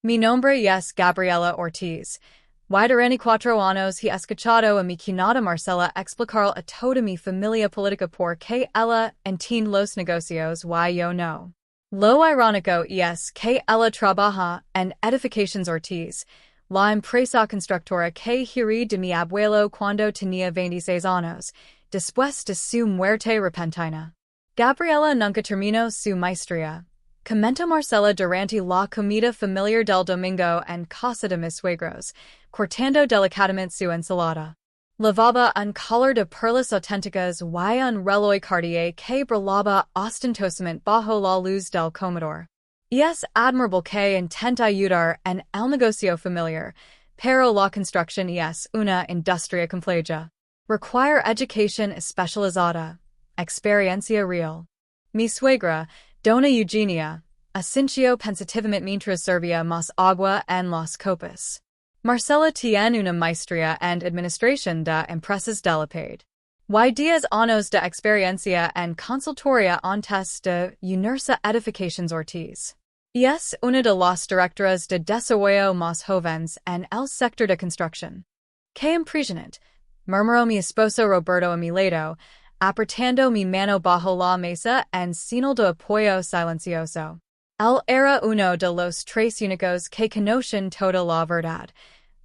Mi nombre es Gabriela Ortiz. Durante cuatro años he escuchado a mi cuñada Marcela explicarle a toda mi familia política por que ella entiende los negocios y yo no. Lo irónico es que ella trabaja en Edificaciones Ortiz, la empresa constructora que heredé de mi abuelo cuando tenía 26 años, después de su muerte repentina. Gabriela nunca terminó su maestría. Comentó Marcela durante la comida familiar del domingo en casa de mis suegros, cortando delicadamente su ensalada. Lavaba un collar de perlas auténticas y un reloj Cartier que brillaba ostentosamente bajo la luz del comedor. Es admirable que intenta ayudar en el negocio familiar, pero la construcción es una industria compleja. Require educación especializada, experiencia real. Mi suegra, Doña Eugenia, asintió pensativamente mientras servía más agua en las copas. Marcela tiene una maestría en administración de empresas de la paid. Y 10 años de experiencia en consultoría antes de unirse a Edificaciones Ortiz. Es una de las directoras de desarrollo más jóvenes en el sector de construcción. Qué impresionante, murmuró mi esposo Roberto a mi lado, apretando mi mano bajo la mesa en señal de apoyo silencioso. Él era uno de los tres únicos que conocen toda la verdad.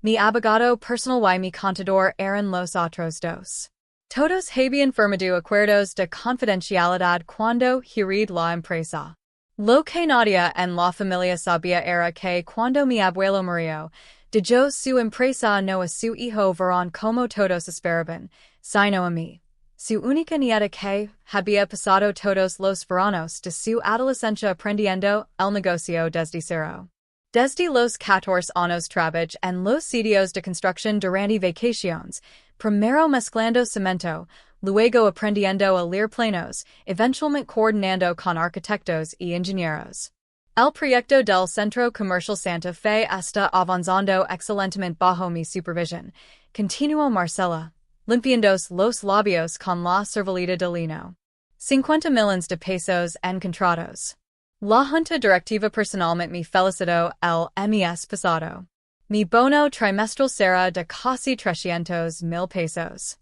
Mi abogado personal y mi contador eran los otros dos. Todos habían firmado acuerdos de confidencialidad cuando heredé la empresa. Lo que nadie en la familia sabía era que cuando mi abuelo murió, dejó su empresa no a su hijo varón como todos esperaban, sino a mí. Su única nieta que había pasado todos los veranos de su adolescencia aprendiendo el negocio desde cero. Desde los 14 años trabajó en los sitios de construcción durante vacaciones, primero mezclando cemento, luego aprendiendo a leer planos, eventualmente coordinando con arquitectos y ingenieros. El proyecto del Centro Comercial Santa Fe está avanzando excelentemente bajo mi supervisión, continuó Marcela, limpiándose los labios con la servileta de lino. 50 millones de pesos en contratos. La junta directiva personalmente me felicitó el mes pasado. Mi bono trimestral será de casi 300,000 pesos.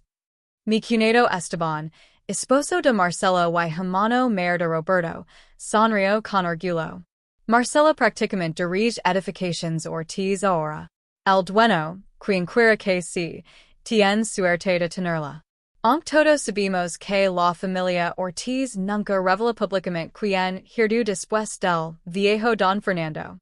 Mi cuñado Esteban, esposo de Marcela y hermano mayor de Roberto, sonrió con orgullo. Marcela prácticamente dirige Edificaciones Ortiz ahora. El dueño, quien quiera que sí, tiene suerte de tenerla. Aunque todos sabemos que la familia Ortiz nunca revela públicamente quién heredó después del viejo Don Fernando.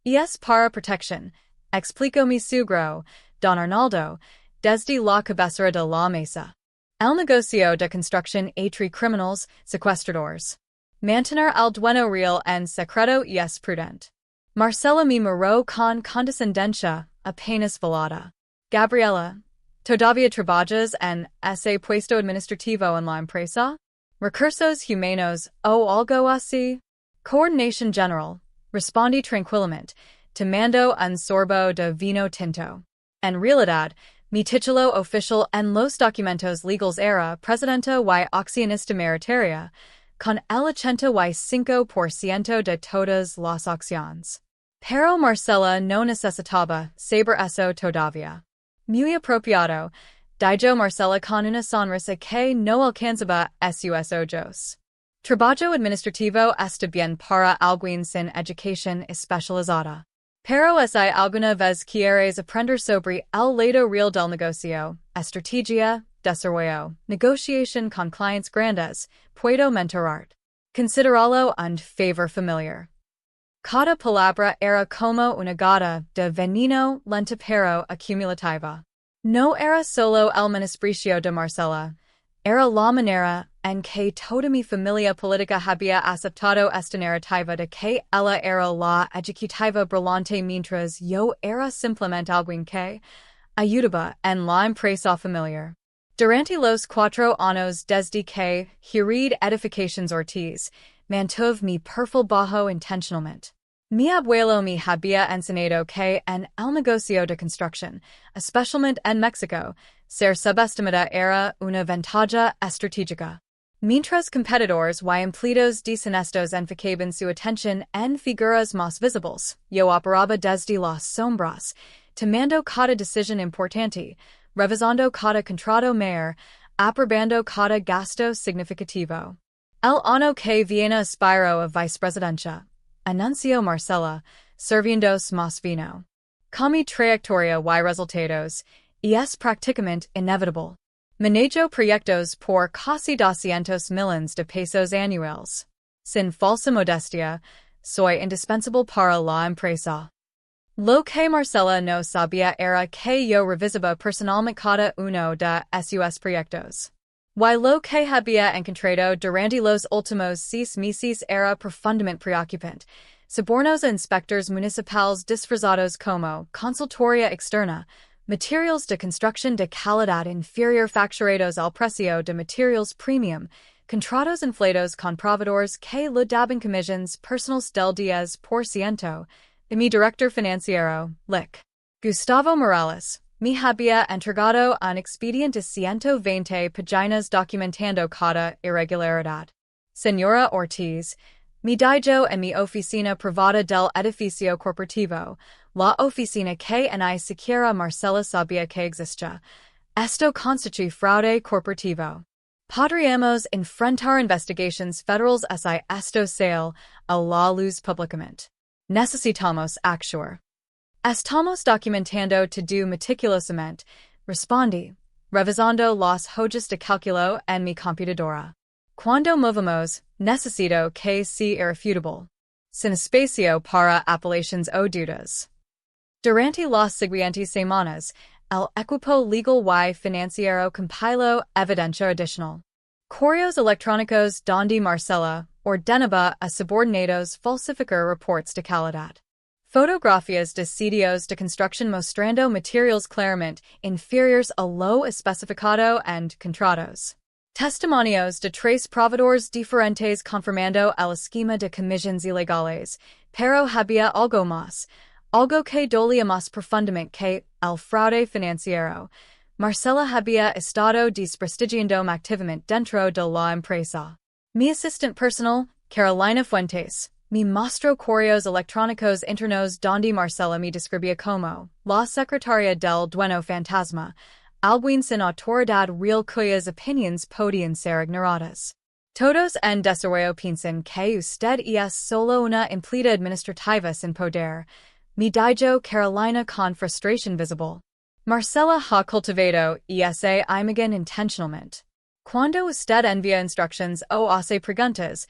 Y es para protección, explicó mi suegro, Don Arnaldo, desde la cabecera de la mesa. El negocio de construcción entre criminales, secuestradores. Mantener el dueño real en secreto es prudente. Marcela me miró con condescendencia, apenas velada. Gabriela, ¿todavía trabajas en ese puesto administrativo en la empresa? Recursos humanos o algo así? Coordinación general, respondí tranquilamente, tomando un sorbo de vino tinto. En realidad, mi título oficial en los documentos legales era presidenta y accionista mayoritaria, con el 85% de todas las acciones. Pero Marcela no necesitaba saber eso todavía. Muy apropiado, dijo Marcela con una sonrisa que no alcanzaba sus ojos. Trabajo administrativo está bien para alguien sin educación especializada. Pero si alguna vez quieres aprender sobre el lado real del negocio, estrategia, desarrollo, negociación con clientes grandes, puedo mentorarte. Consideralo un favor familiar. Cada palabra era como una gota de veneno lenta pero acumulativa. No era solo el menosprecio de Marcela, era la manera en que toda mi familia política había aceptado esta narrativa de que ella era la ejecutiva brillante mientras yo era simplemente alguien que ayudaba en la empresa familiar. Durante los 4 años desde que heredé Edificaciones Ortiz, mantuve mi perfil bajo intencionalmente. Mi abuelo me había enseñado que en el negocio de construcción, especialmente en México, ser subestimada era una ventaja estratégica. Mientras competidores y empleados deshonestos enfocaban su atención en figuras más visibles, yo operaba desde las sombras, tomando cada decisión importante, revisando cada contrato mayor, aprobando cada gasto significativo. El año que viene aspiro a vicepresidencia, anunció Marcela, sirviéndose más vino. Con mi trayectoria y resultados, y es prácticamente inevitable. Manejo proyectos por casi 200 millones de pesos anuales. Sin falsa modestia, soy indispensable para la empresa. Lo que Marcela no sabía era que yo revisaba personalmente cada uno de sus proyectos. Y lo que había encontrado durante los últimos 6 meses era profundamente preocupante. Sobornos a inspectores municipales disfrazados como consultoría externa, materials de construcción de calidad inferior facturados al precio de materials premium, contratos inflados con proveedores que lo daban comisiones personales del 10%, y mi director financiero, Lic. Gustavo Morales, me había entregado un expediente de 120 páginas documentando cada irregularidad. Señora Ortiz, me dijo en mi oficina privada del edificio corporativo, la oficina que ni siquiera Marcela sabía que existía. Esto constituye fraude corporativo. Podríamos enfrentar investigaciones federales si esto sale a la luz públicamente. Necesitamos actuar. Estamos documentando todo meticulosamente, respondí, revisando las hojas de cálculo en mi computadora. Cuando movemos, necesito que sea irrefutable. Sin espacio para apelaciones o dudas. Durante las siguientes semanas, el equipo legal y financiero compiló evidencia adicional. Correos electrónicos donde Marcela ordenaba a subordinados falsificar reportes de calidad. Fotografías de sitios de construcción mostrando materials claramente inferiores a lo especificado en contratos. Testimonios de 3 proveedores diferentes confirmando el esquema de comisiones ilegales, pero había algo más, algo que dolía más profundamente que el fraude financiero. Marcela había estado desprestigiando activamente dentro de la empresa. Mi asistente personal, Carolina Fuentes, me mostró correos electrónicos internos donde Marcela me describía como la secretaria del dueño fantasma, alguien sin autoridad real cuyas opiniones podían ser ignoradas. Todos en desarrollo piensan que usted es solo una empleada administrativa sin poder, me dijo Carolina con frustración visible. Marcela ha cultivado esa imagen intencionalmente. Cuando usted envía instrucciones o hace preguntas,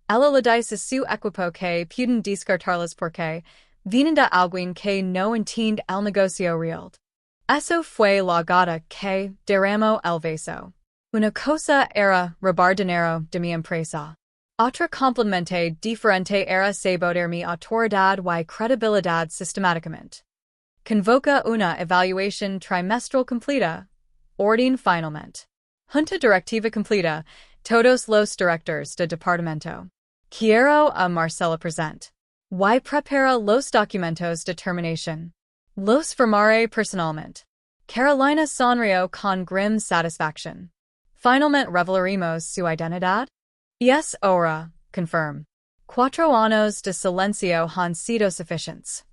ella le dice a su equipo que pueden descartarlas porque vienen de alguien que no entiende el negocio real. Eso fue la gota que derramó el vaso. Una cosa era robar dinero de mi empresa. Otra completamente diferente era sabotear mi autoridad y credibilidad sistemáticamente. Convoca una evaluación trimestral completa. Orden finalmente. Junta directiva completa. Todos los directores de departamento. Quiero a Marcela present. Y prepara los documentos de terminación. Los firmaré personalmente. Carolina sonrió con grim satisfaction. Finalmente revelaremos su identidad. Es hora, confirm. 4 años de silencio han sido suficientes.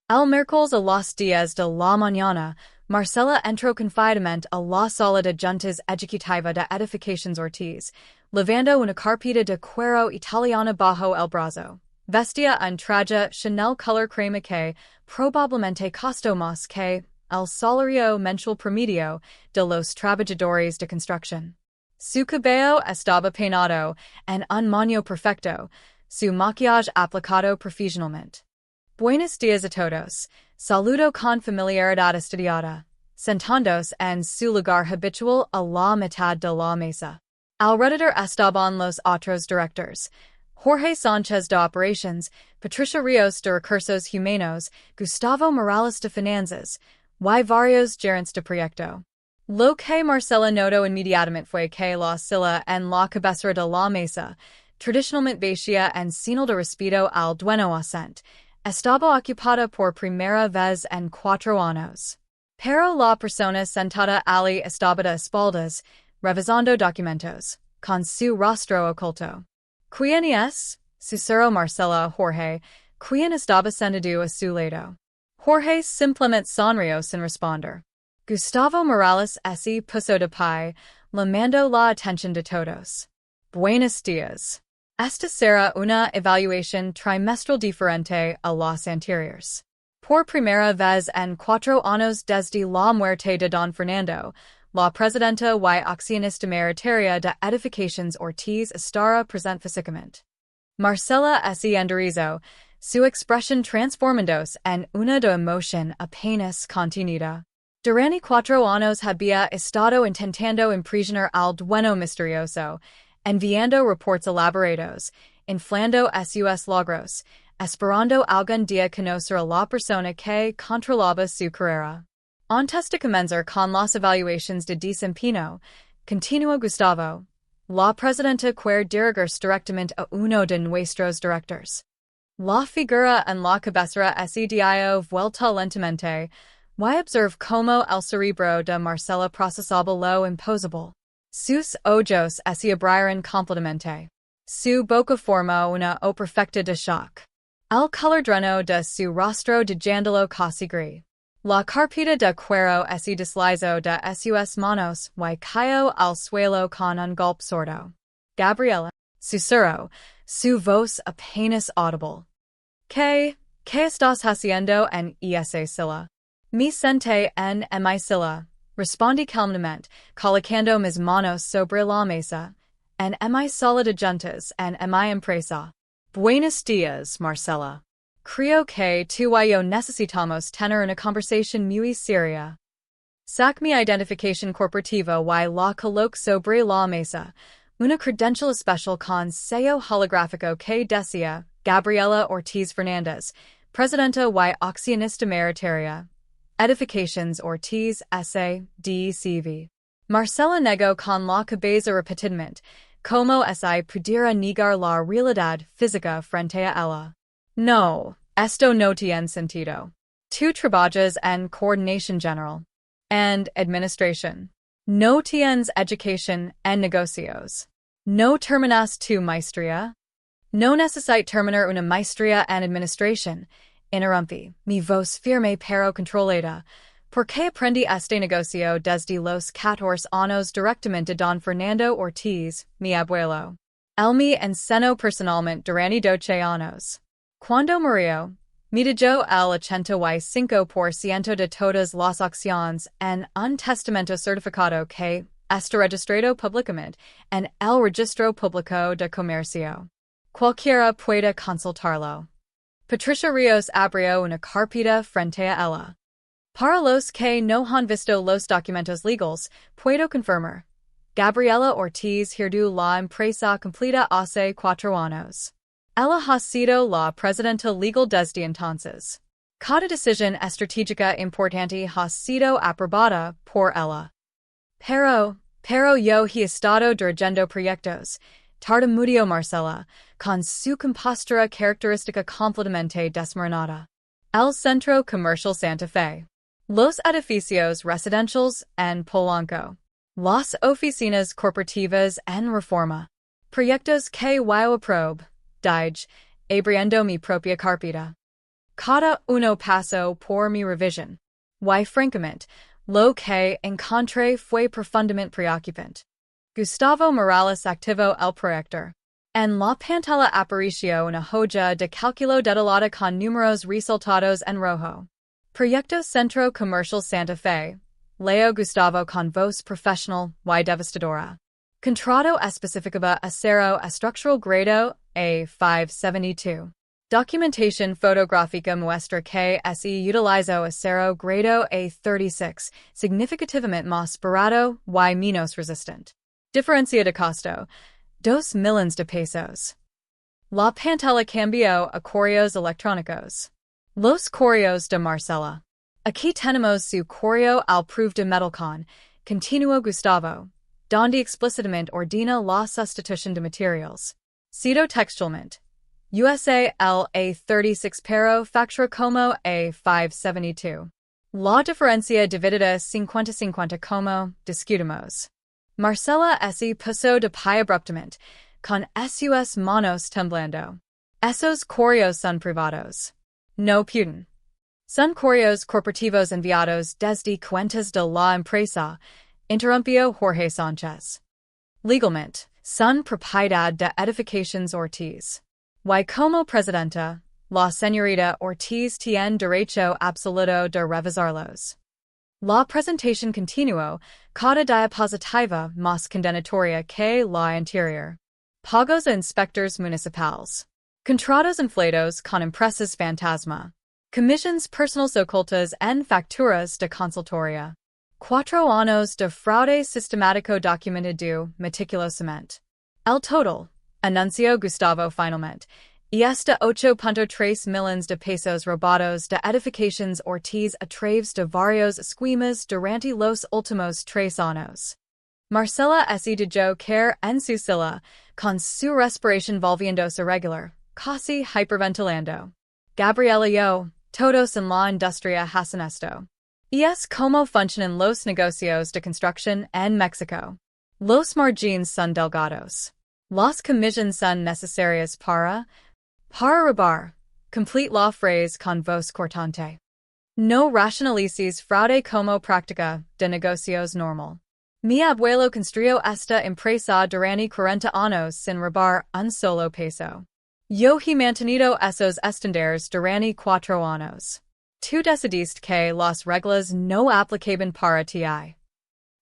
El miércoles a las 10 de la mañana, Marcela entró confiadamente a la sala de juntas ejecutiva de Edificaciones Ortiz, llevando una carpeta de cuero italiana bajo el brazo. Vestía un traje Chanel color crema que probablemente costó más que el salario mensual promedio de los trabajadores de construcción. Su cabello estaba peinado en un moño perfecto, su maquillaje aplicado profesionalmente. Buenos días a todos, saludo con familiaridad estudiada, sentándose en su lugar habitual a la mitad de la mesa. Alrededor estaban los otros directores, Jorge Sánchez de Operations, Patricia Rios de Recursos Humanos, Gustavo Morales de Finanzas, y varios gerentes de proyecto. Lo que Marcela notó inmediatamente fue que la silla en la cabecera de la mesa, tradicionalmente vacía en señal de respeto al dueño ausente, estaba ocupada por primera vez en 4 años. Pero la persona sentada allí estaba de espaldas, revisando documentos. con su rostro oculto. ¿Quién es? Susurró Marcela a Jorge, quien estaba sentado a su lado. Jorge simplemente sonrió sin responder. Gustavo Morales se puso de pie, llamando la atención de todos. Buenos días. Esta será una evaluación trimestral diferente a las anteriores. Por primera vez en 4 años desde la muerte de Don Fernando, la presidenta y accionista mayoritaria de Edificaciones Ortiz estará presente físicamente. Marcela se enderezó, su expresión transformándose en una de emoción apenas contenida. Durante 4 años había estado intentando impresionar al dueño misterioso, enviando reportes elaborados, inflando sus logros, esperando algún día conocer a la persona que controlaba su carrera. Antes de comenzar con las evaluaciones de desempeño, continuó Gustavo, la presidenta quiere dirigirse directamente a uno de nuestros directores. La figura en la cabecera se dio vuelta lentamente, y observe cómo el cerebro de Marcela procesaba lo imposible. Sus ojos se abrieron completamente. Su boca formó una O perfecta de shock. El color dreno de su rostro dejándolo casi gris. La carpeta de cuero se deslizó de sus manos y cayó al suelo con un golpe sordo. Gabriela, susurró, su voz apenas audible. ¿Qué estás haciendo en esa silla? Me senté en mi silla, respondí calmamente, colocando mis manos sobre la mesa, en mi sala de juntas en mi empresa. Buenos días, Marcela. Creo que tú y yo necesitamos tener una conversación muy seria. Sac mi identificación corporativa y la coloque sobre la mesa, una credencial especial con sello holográfico que decía Gabriela Ortiz Fernández, presidenta y accionista mayoritaria. Edificaciones Ortiz S.A.D.C.V. Marcela negó con la cabeza repetidamente, como si pudiera negar la realidad física frente a ella. No, esto no tiene sentido. Tú trabajas en coordinación general and administration. No tienes educación en negocios. No terminas tu maestría. No necesito terminar una maestría en administración. Interrumpí, mi voz firme pero controlada, porque aprendí este negocio desde los 14 años directamente Don Fernando Ortiz, mi abuelo. Él me enseñó personalmente durante 12 años. Cuando murió, me dio el 85% de todas las acciones en un testamento certificado que está registrado públicamente en el Registro Público de Comercio. Cualquiera puede consultarlo. Patricia Ríos abrió una carpeta frente a ella. Para los que no han visto los documentos legales, puedo confirmar. Gabriela Ortiz heredó la empresa completa hace 4 años. Ella ha sido la presidenta legal desde entonces. Cada decisión estratégica importante ha sido aprobada por ella. Pero yo he estado dirigiendo proyectos. Tartamudeó Marcela, con su compostura característica completamente desmoronada. El Centro Comercial Santa Fe. Los edificios residenciales en Polanco. Las oficinas corporativas en Reforma. Proyectos que yo aprobo. Abriendo mi propia carpeta. Cada uno pasó por mi revisión. Y francamente, lo que encontré fue profundamente preocupante. Gustavo Morales activó el proyector. En la pantalla apareció una hoja de cálculo detallada con números resaltados en rojo. Proyecto Centro Comercial Santa Fe. Leo Gustavo con voz profesional y devastadora. Contrato especificaba acero estructural grado A572. Documentación fotográfica muestra que se utilizó acero grado A36, significativamente más barato y menos resistente. Diferencia de costo, 2 millones de pesos. La pantalla cambió a correos electrónicos. Los correos de Marcela. Aquí tenemos su correo al proof de metalcon, continuó Gustavo, donde explícitamente ordena la sustitución de materiales. Cito textualmente. USA el A36 pero factura como A572. La diferencia dividida 50-50 como discutimos. Marcela esse puso de pie abruptamente, con sus manos temblando. Esos correos son privados. No pueden. Son correos corporativos enviados desde cuentas de la empresa, interrumpió Jorge Sánchez. Legalmente, son propiedad de Edificaciones Ortiz. Y como presidenta, la señorita Ortiz tiene derecho absoluto de revisarlos. La presentación continuó, cada día positiva más condenatoria que la anterior. Pagos a inspectores municipales. Contratos inflados con empresas fantasma. Comisiones personales ocultas en facturas de consultoría. 4 años de fraude sistemático documentado meticulosamente. El total, anunció Gustavo finalmente, y hasta 8.3 millones de pesos robados de Edificaciones Ortiz a través de varios esquemas durante los últimos 3 años. Marcela esse dijo que en su silla, con su respiración volviéndose irregular, casi hyperventilando. Gabriela yo, todos en la industria hacen esto. Y es como funcionan los negocios de construcción en México. Los márgenes son delgados. Las comisiones son necesarias para robar. Complete la phrase con voz cortante. No racionalices fraude como práctica de negocios normal. Mi abuelo construyó esta empresa durante 40 años sin robar un solo peso. Yo he mantenido esos estándares durante 4 años. Tú decidiste que las reglas no aplicaban para ti.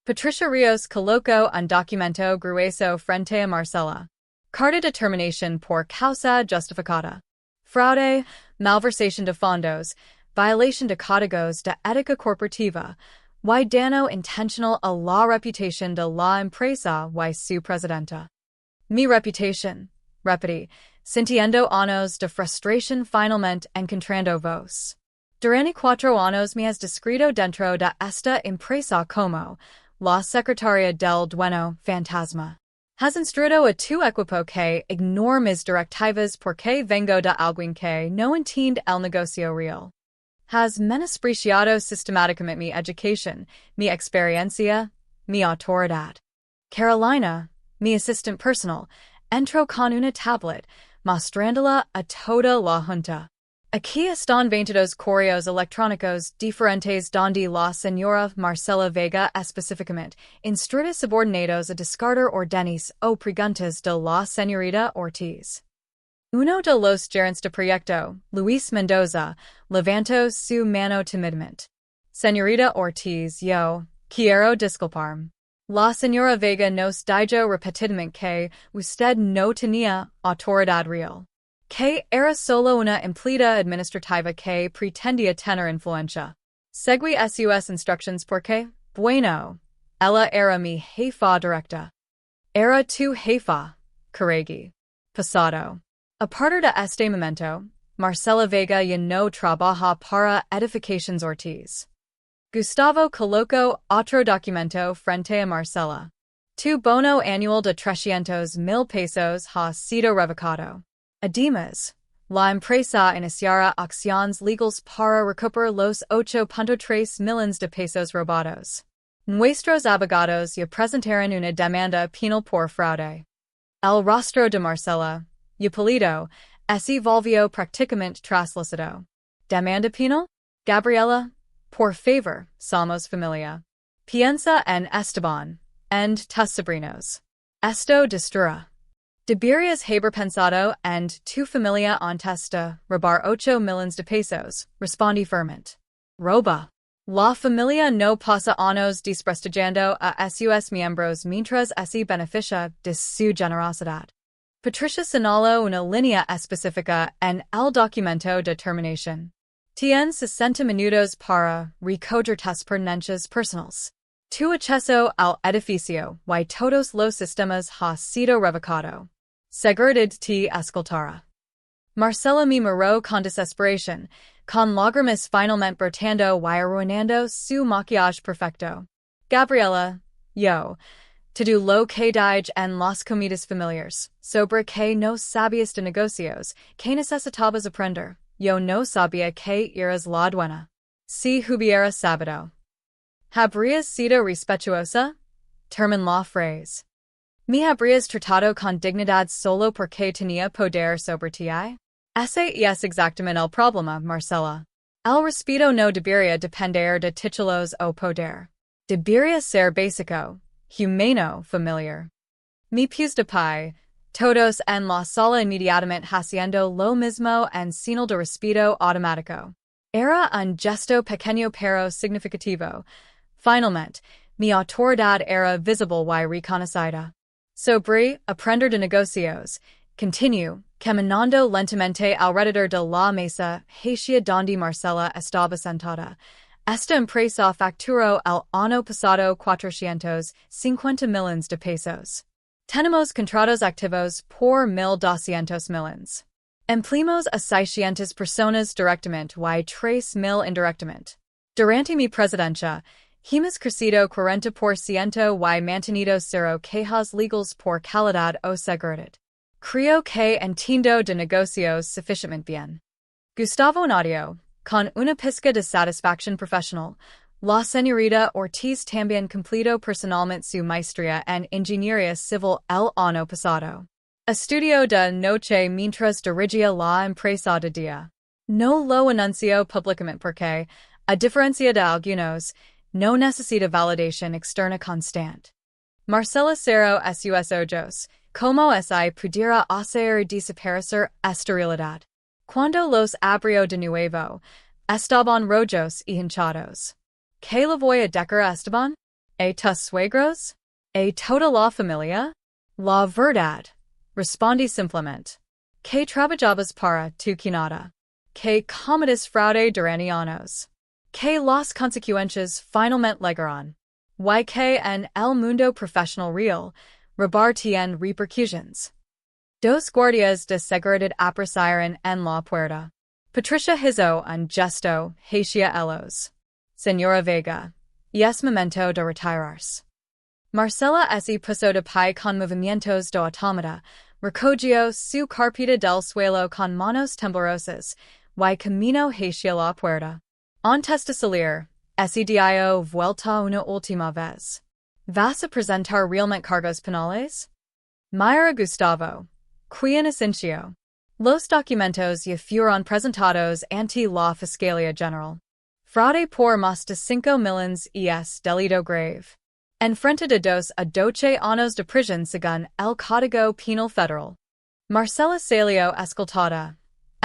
Patricia Ríos colocó un documento grueso frente a Marcela. Carta determinación por causa justificada. Fraude, malversación de fondos, violación de códigos de ética corporativa, y daño intencional a la reputación de la empresa y su presidenta. Mi reputación, repetí, sintiendo años de frustración finalmente encontrando voz. Durante 4 años me has descrito dentro de esta empresa como la secretaria del dueño fantasma. Has instruido a tu equipo que ignore mis directivas porque vengo de alguien que no entiende el negocio real. Has menospreciado sistemáticamente mi educación, mi experiencia, mi autoridad. Carolina, mi assistant personal, entró con una tablet, mostrándola a toda la junta. Aquí están 22 correos electrónicos diferentes donde la señora Marcela Vega específicamente instruye subordinados a descartar órdenes o preguntas de la señorita Ortiz. Uno de los gerentes de proyecto, Luis Mendoza, levantó su mano tímidamente. Señorita Ortiz, yo quiero disculparme. La señora Vega nos dijo repetidamente que usted no tenía autoridad real. Que era solo una empleada administrativa que pretendía tener influencia. Seguí sus instructions porque, bueno, ella era mi jefa directa. Era tu jefa, Carregui. Pasado. A partir de este momento, Marcela Vega ya no trabaja para Edificaciones Ortiz. Gustavo colocó otro documento frente a Marcela. Tu bono anual de 300,000 pesos ha sido revocado. Además, la empresa iniciará acciones legales para recuperar los 8.3 millones de pesos robados. Nuestros abogados ya presentaron una demanda penal por fraude. El rostro de Marcela, Hipólito, se volvió prácticamente traslúcido. ¿Demanda penal? Gabriela, por favor, somos familia. Piensa en Esteban, en tus sobrinos. Esto destruirá. Deberías haber pensado en tu familia antes de robar 8 millones de pesos, respondí firmemente. Roba. La familia no pasa años desprestigiando a sus miembros mientras se beneficia de su generosidad. Patricia señaló una línea específica en el documento de terminación. Tienes 60 minutos para recoger tus pertenencias personales. Tu acceso al edificio y todos los sistemas ha sido revocado. Seguridad te escoltará. Marcela me miró con desesperación, con lágrimas finalmente brotando y arruinando su maquillaje perfecto. Gabriela, yo, todo lo que dije en las comidas familiares, sobre que no sabías de negocios, que necesitabas aprender, yo no sabía que eras la dueña. Si hubiera sabido. ¿Habrías sido respetuosa? term law phrase. Me habrías tratado con dignidad solo porque tenía poder sobre ti. Ese es exactamente el problema, Marcela. El respeto no debería depender de títulos o poder. Debería ser básico, humano, familiar. Mi pies de pie, todos en la sala inmediatamente haciendo lo mismo en señal de respeto automático. Era un gesto pequeño pero significativo. Finalmente, mi autoridad era visible y reconocida. Sobre aprender de negocios, continuo, caminando lentamente alrededor de la mesa hacia donde Marcela estaba sentada. Esta empresa facturó el año pasado 450 millones de pesos. Tenemos contratos activos por 1.200 millones. Empleamos a 600 personas directamente y 3.000 indirectamente. Durante mi presidencia, hemos crecido 40% y mantenido cero quejas legales por calidad o seguridad. Creo que entiendo de negocios suficientemente bien. Gustavo Nadio, con una pizca de satisfacción profesional, la señorita Ortiz también completó personalmente su maestría en ingeniería civil el año pasado. Estudió de noche mientras dirigía la empresa de día. No lo anunció públicamente porque, a diferencia de algunos, no necesita validación externa constante. Marcela cerró sus ojos, como si pudiera hacer desaparecer esta realidad. Cuando los abrió de nuevo, estaban rojos y hinchados. ¿Qué le voy a decir a Esteban? ¿A tus suegros? ¿A toda la familia? La verdad, respondí simplemente. ¿Que trabajabas para tu cuñada? ¿Que cometes fraude durante años? ¿Que las consecuencias finalmente llegarán? ¿Y que en el mundo profesional real, robar tiene repercusiones? Dos guardias de seguridad aparecieron en la puerta. Patricia hizo un gesto hacia ellos. Señora Vega, es momento de retirarse. Marcela se puso de pie con movimientos de autómata, recogió su carpeta del suelo con manos temblorosas, y caminó hacia la puerta. Antes de salir, se dio vuelta una última vez. ¿Vas a presentar realmente cargos penales? Mira Gustavo, qui inocencio. Los documentos ya fueron presentados ante la Fiscalía General. Fraude por más de 5 millones es delito grave. Enfrente de 2 a 12 años de prisión según el Código Penal Federal. Marcela salió escoltada.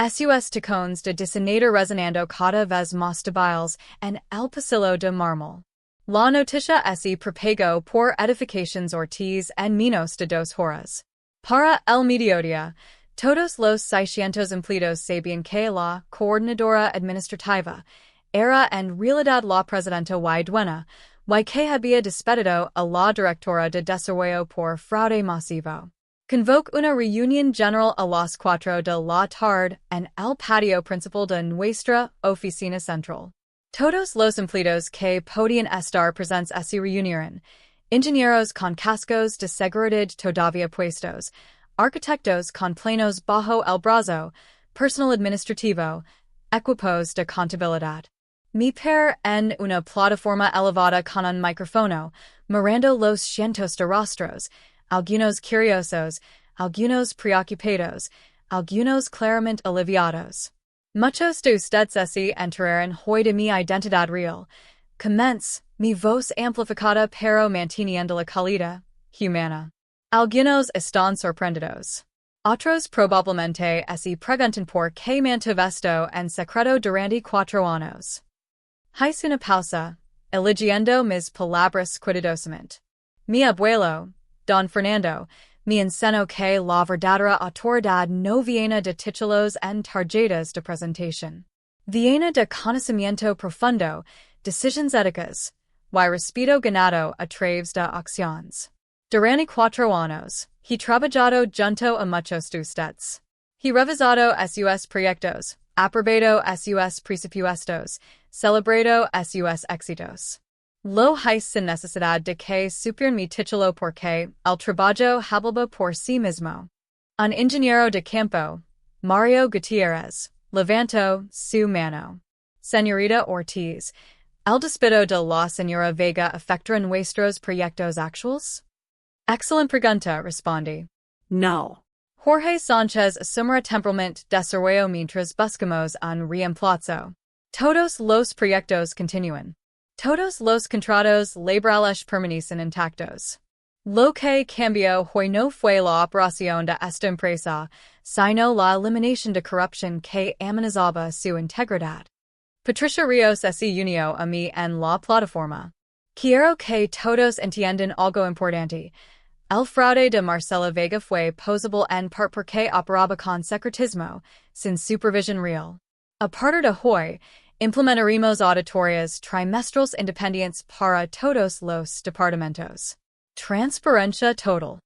Sus tacones de diseñador resonando cada vez más débiles en el pasillo de mármol. La noticia se propagó por Edificaciones Ortiz en menos de 2 horas. Para el mediodía, todos los 600 empleados sabían que la coordinadora administrativa era en realidad la presidenta y dueña, y que había despedido a la directora de desarrollo por fraude masivo. Convoque una reunión general a las 4 de la tarde en el patio principal de nuestra oficina central. Todos los empleados que podían estar presentes se reunieron, ingenieros con cascos de seguridad todavía puestos, arquitectos con planos bajo el brazo, personal administrativo, equipos de contabilidad. Mi per en una plataforma elevada con un micrófono, mirando los cientos de rostros, algunos curiosos, algunos preocupados, algunos claramente aliviados. Muchos de ustedes se enteraron hoy de mi identidad real. Commence, mi voz amplificada pero manteniendo la calidad humana. Algunos están sorprendidos. Otros probablemente se preguntan por qué mantuve esto en secreto durante 4 años. Hice una pausa, eligiendo mis palabras cuidadosamente. Mi abuelo, Don Fernando, me enseñó que la verdadera autoridad no viene de títulos en tarjetas de presentación. Viene de conocimiento profundo, decisiones éticas, y respeto ganado a través de acciones. Durante 4 años, he trabajado junto a muchos de ustedes. He revisado sus proyectos, aprobado sus presupuestos, celebrado sus éxitos. Lo hice sin necesidad de que supieran mi título porque el trabajo hablaba por sí mismo. Un ingeniero de campo, Mario Gutierrez, levantó su mano. Señorita Ortiz, El despido de la señora Vega afectará nuestros proyectos actuales? Excellent pregunta, respondí. No. Jorge Sánchez asumirá temperament desarrollo mientras buscamos un reemplazo. Todos los proyectos continúan. Todos los contratos laborales permanecen intactos. Lo que cambió hoy no fue la operación de esta empresa, sino la eliminación de corrupción que amenazaba su integridad. Patricia Ríos se unió a mí en la plataforma. Quiero que todos entiendan algo importante. El fraude de Marcela Vega fue posible en parte porque operaba con secretismo, sin supervisión real. A partir de hoy, implementaremos auditorías trimestrales independientes para todos los departamentos. Transparencia total.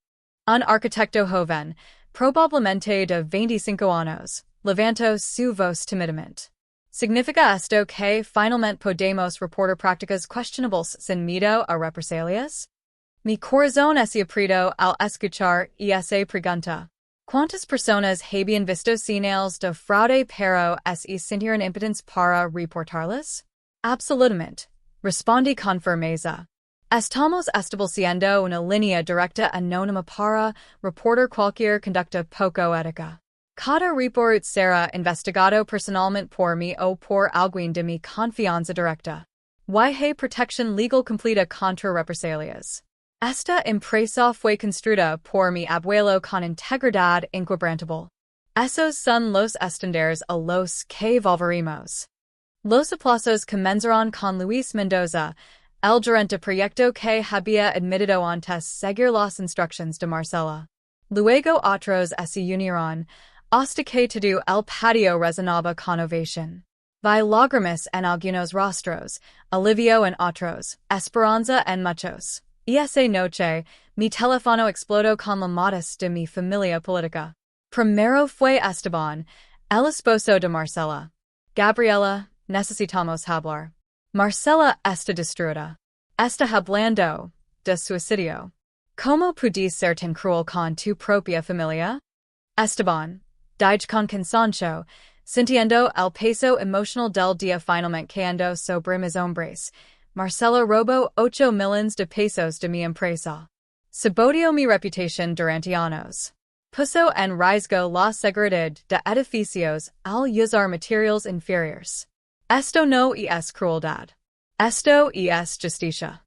Un arquitecto joven, probablemente de 25 años, levantó su voz tímidamente. ¿Significa esto que finalmente podemos reportar prácticas questionables sin miedo a represalias? Mi corazón se apretó al escuchar esa pregunta. ¿Cuántas personas habían visto señales de fraude pero se sintieron impotentes para reportarlas? Absolutamente. Respondí con firmeza. Estamos estableciendo una línea directa anónima para reportar cualquier conducta poco ética. Cada report será investigado personalmente por mí o por alguien de mi confianza directa. Hay protección legal completa contra represalias. Esta empresa fue construida por mi abuelo con integridad inquebrantable. Esos son los estándares a los que volveremos. Los aplausos comenzarán con Luis Mendoza, el gerente proyecto que había admitido antes seguir las instrucciones de Marcela. Luego otros se unirán, hasta que todo el patio resonaba con ovación. Vi lágrimas en algunos rostros, alivio en otros, esperanza en muchos. Esa noche, mi teléfono explotó con llamadas de mi familia política. Primero fue Esteban, el esposo de Marcela. Gabriela, necesitamos hablar. Marcela está destruida. Está hablando de suicidio. ¿Cómo pudiste ser tan cruel con tu propia familia? Esteban, dije con cansancio, sintiendo el peso emocional del día finalmente cayendo sobre mis hombres. Marcela robó 8 millones de pesos de mi empresa. Saboteó mi reputación durante años. Puso en riesgo la seguridad de edificios al usar materiales inferiores. Esto no es crueldad. Esto es justicia.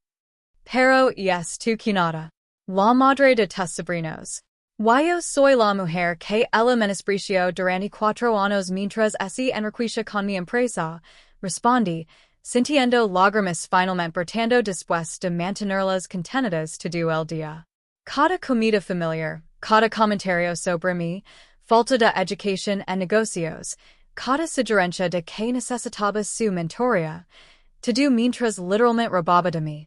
Pero es tu cuñada, la madre de tus sobrinos. Yo soy la mujer que ella menospreció durante 4 años mientras se enriquecía con mi empresa, respondí, sintiendo lágrimas finalmente brotando después de mantenerlas contenidas todo el día. Cada comida familiar, cada comentario sobre mí, falta de educación en negocios, cada sugerencia de que necesitaba su mentoría, todo mientras literalmente robaba de mí.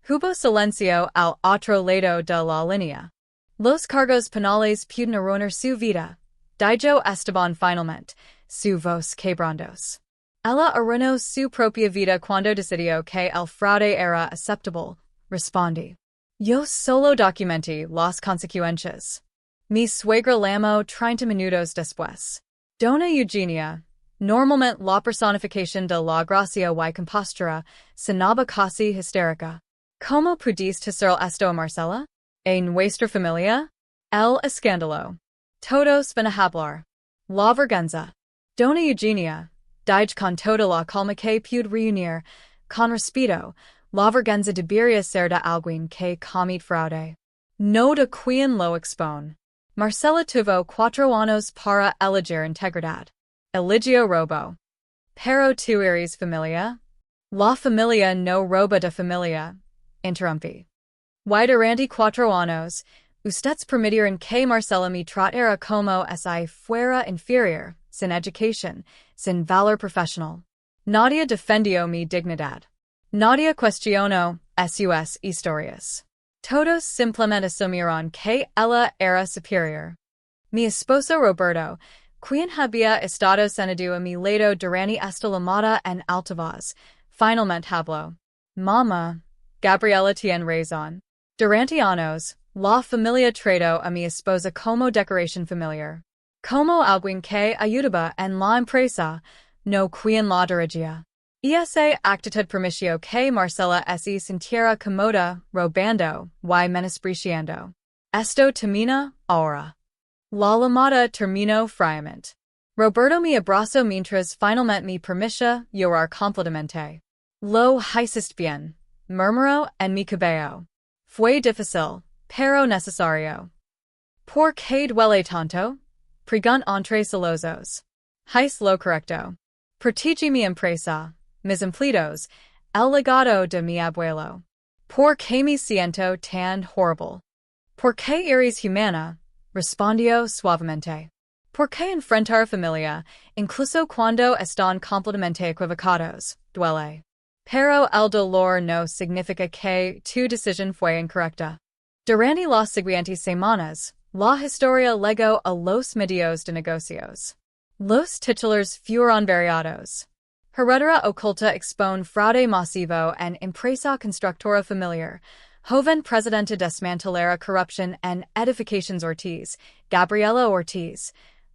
Hubo silencio al otro lado de la línea. Los cargos penales pueden arruinar su vida, dijo Esteban finalmente, su voz quebrantos. Ella arruinó su propia vida cuando decidió que el fraude era aceptable, respondí. Yo solo documenté las consecuencias. Mi suegra llamó 30 minutos después. Doña Eugenia, normalmente la personificación de la gracia y compostura, sonaba casi histérica. ¿Cómo pudiste hacer esto a Marcela? ¿En nuestra familia? El escándalo. Todos van a hablar. La vergüenza. Doña Eugenia, dije con toda la calma que pude reunir, con respeto, la vergüenza debería ser de alguien que comete fraude. No de quien lo expone. Marcela tuvo 4 años para elegir integridad. Eligió robo. Pero tú eres familia? La familia no roba de familia, interrumpí. Durante 4 años, ustedes permitieron que Marcela me tratara como si fuera inferior, sin educación, sin valor profesional. Nadie defendió mi dignidad. Nadie cuestionó sus historias. Todos simplemente asumieron que ella era superior. Mi esposo Roberto, quien había estado sentado a mi lado durante esta llamada en alta voz, finalmente habló. Mamá, Gabriela tiene razón. Durante años, la familia trató a mi esposa como decoración familiar. Como alguien que ayudaba en la empresa, no quien la dirigía. Esa actitud permitio que Marcela se sintiera comoda, robando, y menospreciando. Esto termina, ahora. La llamada terminó friamente. Roberto me abrazo mientras finalmente me permitía llorar completamente. Lo hiciste bien, murmuró en mi cabello. Fue difícil, pero necesario. ¿Por qué duele tanto? Pregunt entre celosos. Hice lo correcto. Protege mi empresa, mis empleados, el legado de mi abuelo. ¿Por qué me siento tan horrible? ¿Por qué eres humana? Respondió suavemente. ¿Por qué enfrentar familia, incluso cuando están completamente equivocados, duele? Pero el dolor no significa que tu decisión fue incorrecta. Durante las siguientes semanas, la historia legó a los medios de negocios. Los titulares fueron variados. Heredera oculta expone fraude masivo en empresa constructora familiar. Joven presidente desmantelera corrupción en Edificaciones Ortiz, Gabriela Ortiz.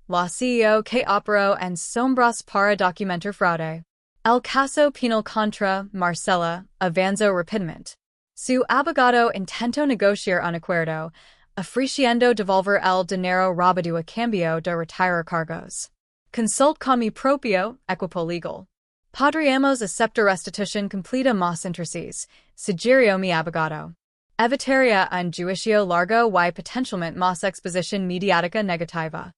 La CEO que operó en sombras para documentar fraude. El caso penal contra Marcela avanzó rápidamente. Su abogado intentó negociar un acuerdo, ofreciendo devolver el dinero robado a cambio de retirar cargos. Consult con mi propio equipo legal. Podríamos aceptar restitución completa más intereses, sugirió mi abogado. Evitaría un juicio largo y potencialmente más exposición mediática negativa.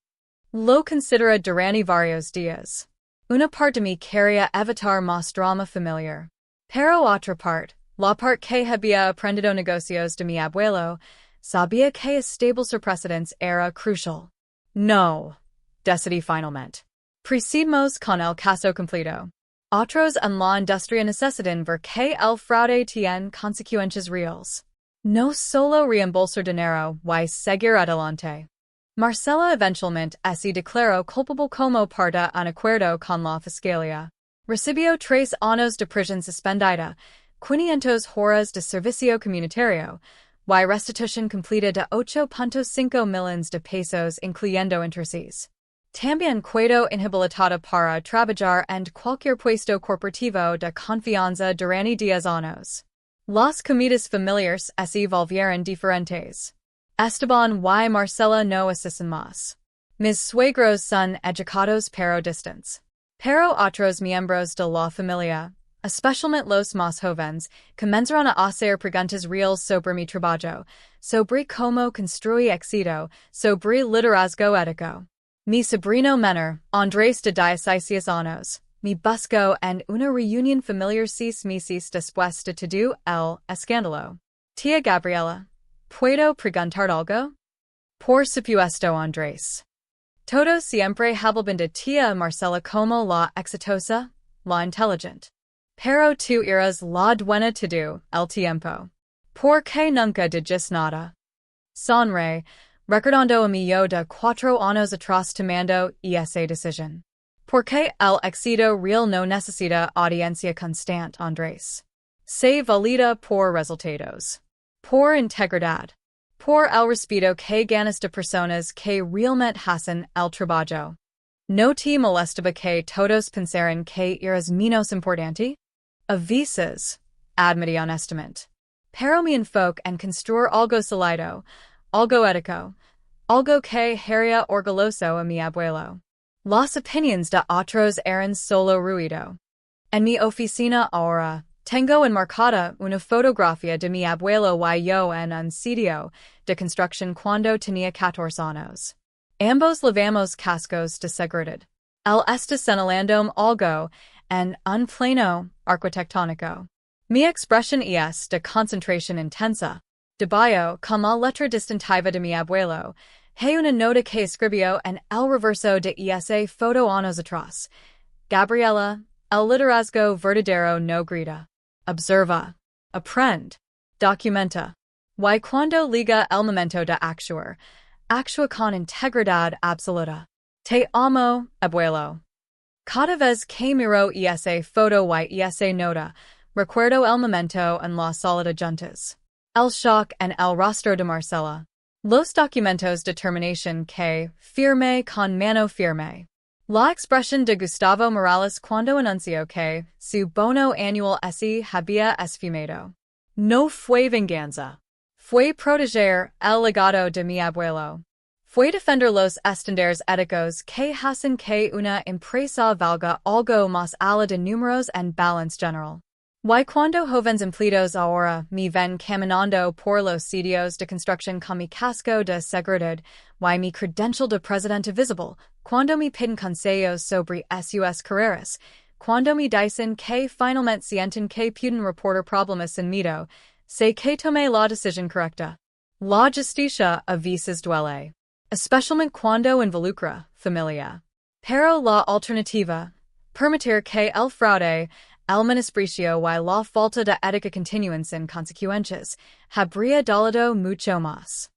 Lo considera durante varios días. Una parte de mí quería evitar más drama familiar. Pero otra parte, la parte que había aprendido negocios de mi abuelo, sabía que establecer precedentes era crucial. No, decidí finalmente. Procedemos con el caso completo. Otros en la industria necesitan ver que el fraude tiene consecuencias reales. No solo reembolsar dinero y seguir adelante. Marcela eventualmente se declaró culpable como parte un acuerdo con la fiscalía. Recibió 3 años de prisión suspendida, 500 horas de servicio comunitario, y restitución completa de 8.5 millones de pesos incluyendo intereses. También quedó inhabilitada para trabajar en cualquier puesto corporativo de confianza durante 10 años. Las comidas familiares se volvieron diferentes. Esteban y Marcela no asisten más. Mis suegros son educados pero distantes. Pero otros miembros de la familia, especialmente los más jóvenes, comenzaron a hacer preguntas reales sobre mi trabajo, sobre cómo construir éxito, sobre liderazgo ético. Mi sobrino menor, Andrés de 16 años, me buscó en una reunión familiar 6 meses después de todo el escándalo. Tía Gabriela, ¿puedo preguntar algo? Por supuesto, Andrés. Todos siempre hablan de tía Marcela como la exitosa, la inteligente. Pero tú eras la dueña todo el tiempo. ¿Por qué nunca dijiste nada? Sonre, recordando a mi yo de 4 años atrás tomando esa decisión. ¿Por qué el éxito real no necesita audiencia constante, Andrés? Se valida por resultados. Por integridad. Por el respeto que ganas de personas que realmente hacen el trabajo. ¿No te molestaba que todos pensaran que eras menos importante? A veces, admití honestamente. Pero mi enfoque en construir algo sólido, algo ético, algo que haría orgulloso a mi abuelo. Las opiniones de otros eran solo ruido. En mi oficina ahora, tengo enmarcada una fotografía de mi abuelo y yo en un sitio de construcción cuando tenía 14 años. Ambos llevamos cascos de seguridad. Él está señalando algo en un plano arquitectónico. Mi expresión es de concentración intensa. Debajo, con la letra distintiva de mi abuelo, hay una nota que escribió en el reverso de esa foto años atrás. Gabriela, el liderazgo verdadero no grita. Observa. Aprende. Documenta. Y cuando llega el momento de actuar, actúa con integridad absoluta. Te amo, abuelo. Cada vez que miro esa foto y esa nota, recuerdo el momento en la sala de juntas. El shock en el rostro de Marcela. Los documentos determinación que firmé con mano firme. La expresión de Gustavo Morales cuando anunció que su bono anual ese había esfumado. No fue venganza. Fue proteger el legado de mi abuelo. Fue defender los estándares éticos que hacen que una empresa valga algo más allá de números en balance general. Y cuando jóvenes empleados ahora me ven caminando por los sitios de construcción con mi casco de seguridad, y mi credential de presidente visible, cuando me piden consejos sobre sus carreras, cuando me dicen que finalmente sienten que pueden reportar problemas sin miedo, sé que tomé la decisión correcta. La justicia a veces duele. Especialmente cuando involucra familia. Pero la alternativa, permitir que el fraude, el menosprecio y la falta de ética continúen sin consecuencias, habría dolido mucho más.